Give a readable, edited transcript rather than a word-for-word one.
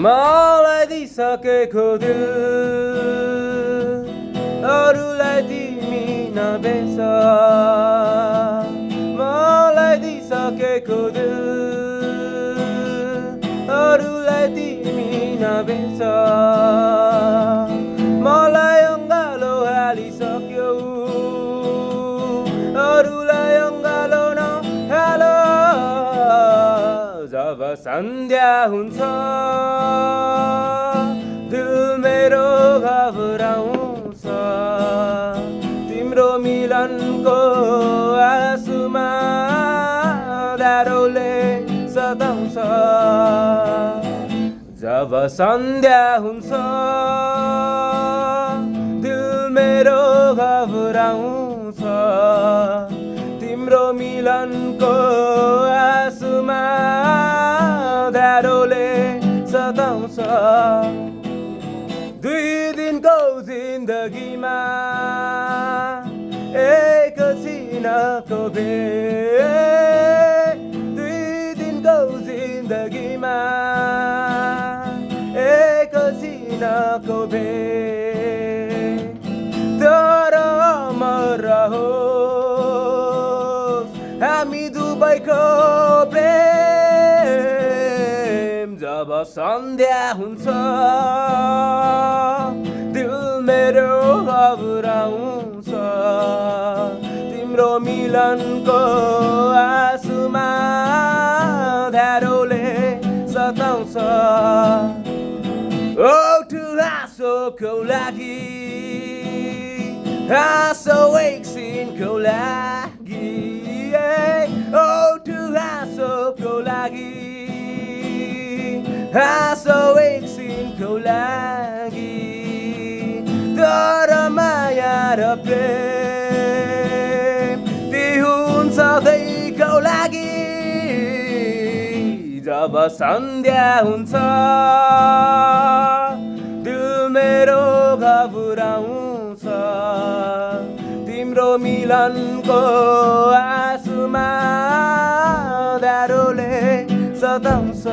मलाई दिइसकेको दिल अरूलाई तिमी नबेच मलाई दिइसकेको दिल अरूलाई तिमी नबेच मलाई अङ्गालो हालिसक्यौ अरूलाई अङ्गालो नहाल जब सन्ध्या हुन्छ दिल मेरो घबराउँछ तिम्रो मिलनको आँसुमा दारोले सताउँछ जब सन्ध्या हुन्छ दिल मेरो घबराउँछ तिम्रो मिलनको आँसुमा दारोले सताउँछ दुई दिनको जिन्दगीमा एकछिनको भेट दुई दिनको जिन्दगीमा एकछिनको भेट तर अमर रहोस् हामी दुवैको प्रेम जब सन्ध्या हुन्छ दिल मेरो घबराउँछ तिम्रो मिलनको आँसुमा धारोले सताउँछ ओठु हाँसोको लागि हाँसो एकछिनको लागि ओठु हाँसोको लागि हाँसो एकछिनको लागि तर माया र प्रेम ती हुन्छ सधैँको लागि जब सन्ध्या हुन्छ दिल मेरो घबराउँछ तिम्रो मिलनको आँसुमा दारोले सताउँछ